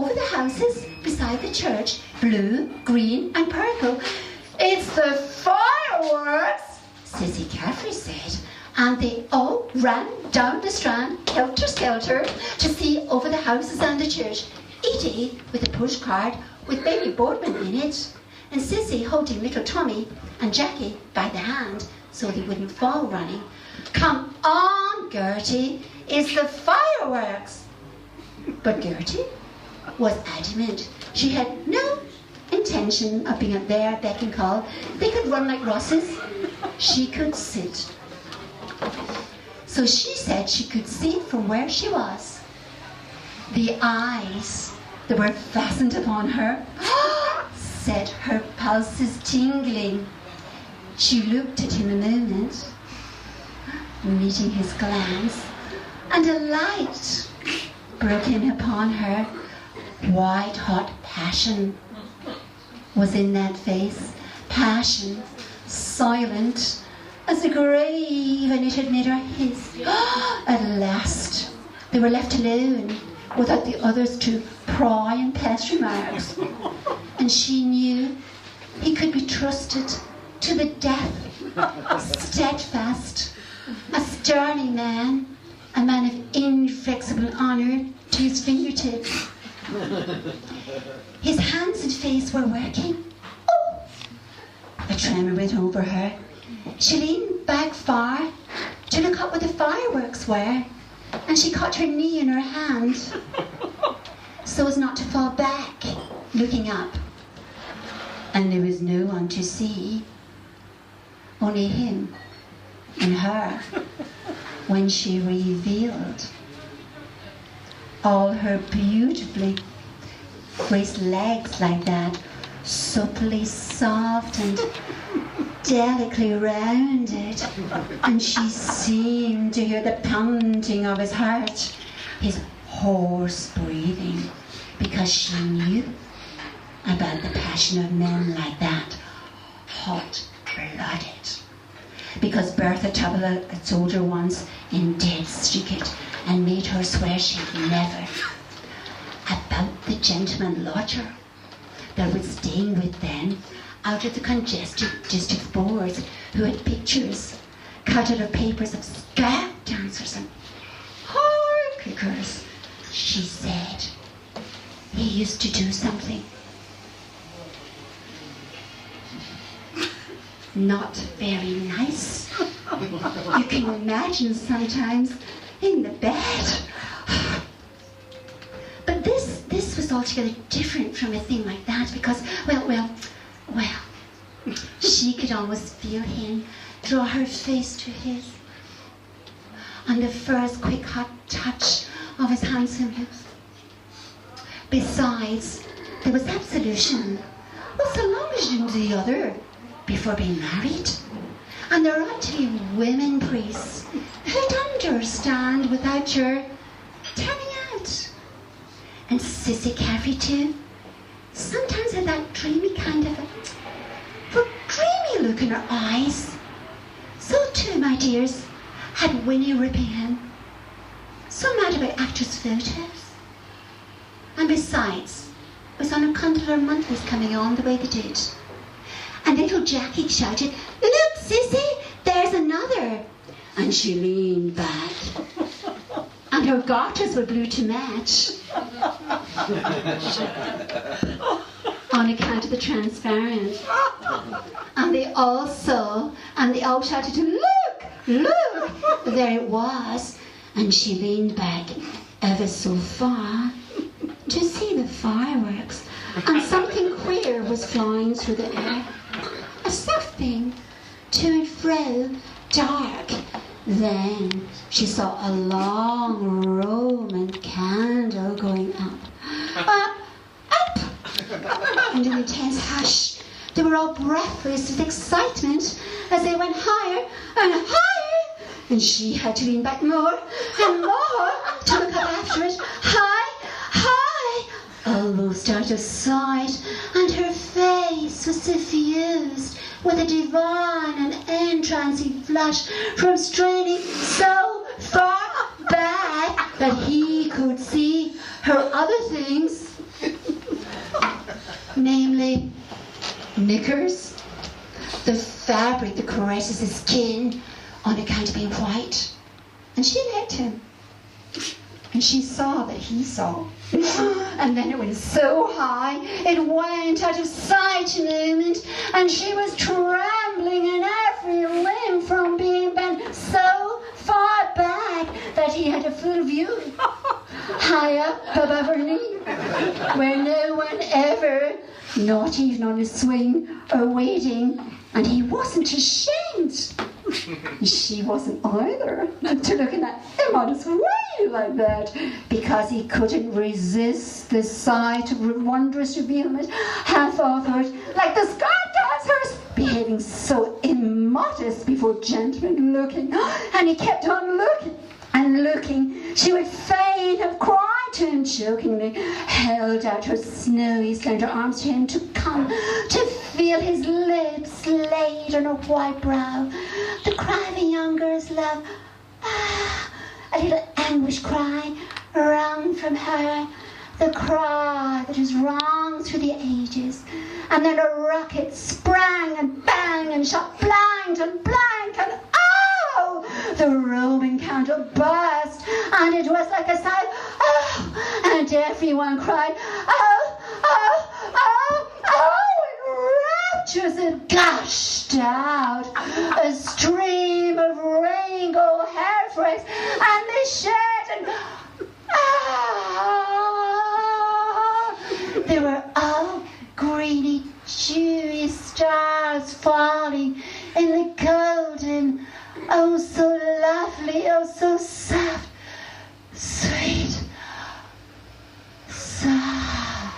over the houses beside the church, blue, green and purple. "It's the fireworks," Sissy Caffrey said, and they all ran down the Strand, helter-skelter, to see over the houses and the church. Edie with a pushcart with baby Boardman in it, and Sissy holding little Tommy and Jackie by the hand so they wouldn't fall running. "Come on, Gerty, it's the fireworks." But Gerty was adamant. She had no intention of being at their beck and call. They could run like Rosses. She could sit. So she said she could see from where she was. The eyes that were fastened upon her set her pulses tingling. She looked at him a moment, meeting his glance, and a light broke in upon her. White-hot passion was in that face. Passion, silent as the grave, and it had made her his. At last, they were left alone without the others to pry and pass remarks. And she knew he could be trusted to the death, steadfast, a sterling man, a man of inflexible honour to his fingertips. His hands and face were working. Oh! A tremor went over her. She leaned back far to look up where the fireworks were, and she caught her knee in her hand so as not to fall back, looking up. And there was no one to see, only him and her, when she revealed all her beautifully graced legs like that, supplely soft and delicately rounded, and she seemed to hear the pounding of his heart, his hoarse breathing, because she knew about the passion of men like that, hot-blooded. Because Bertha Tubble had told her once in dead secret and made her swear she'd never. About the gentleman lodger that was staying with them out of the congested district boards, who had pictures cut out of papers of scat dancers and hard kickers. She said he used to do something not very nice. You can imagine sometimes in the bed. But this was altogether different from a thing like that, because, well, she could almost feel him draw her face to his, and the first quick hot touch of his handsome lips. Besides, there was absolution. Well, so long as you do the other before being married. And there ought to be women priests who'd understand without your telling out. And Sissy Caffrey too sometimes had that dreamy kind of a dreamy look in her eyes. So too, my dears, had Winnie Rippingham. So mad about actors' photos. And besides, it was on account of her monthlies coming on the way they did. And little Jackie shouted, "Look, Sissy, there's another." And she leaned back. And her garters were blue to match. On account of the transparent. And they all saw, and they all shouted, "Look, look!" There it was. And she leaned back ever so far to see the fireworks. And something queer was flying through the air. A soft thing, to and fro, dark. Then she saw a long Roman candle going up. Up! And in intense hush, they were all breathless with excitement as they went higher and higher. And she had to lean back more and more to look up after it. High, high, almost out of sight, and her face was suffused with a divine and entrancing flush from straining so far back that he could see her other things lovely knickers, the fabric that caresses his skin on account of being white. And she liked him. And she saw that he saw. And then it went so high, it went out of sight in a moment, and she was trembling in every limb from being bent so far back that he had a full view, high up above her knee, where no one ever, not even on a swing or waiting, and he wasn't ashamed. She wasn't either, to look in that immodest way like that, because he couldn't resist the sight of wondrous revealment, half offered, like the sky dancers, behaving so immodest before gentlemen looking, and he kept on looking and looking. She would fain have cried to him jokingly, held out her snowy, slender arms to him to come, to feel his lips laid on her white brow. The cry of a young girl's love, a little anguish cry, wrung from her, the cry that has rung through the ages. And then a rocket sprang and bang and shot blind and blank, and oh! The Roman candle burst, and it was like a sigh, oh! And everyone cried, oh, oh, oh, oh! Rapturous, it gushed out, a stream of rainbow hair flakes, and they shared, and there were all greeny, dewy stars falling in the golden, oh so lovely, oh so soft, sweet, soft.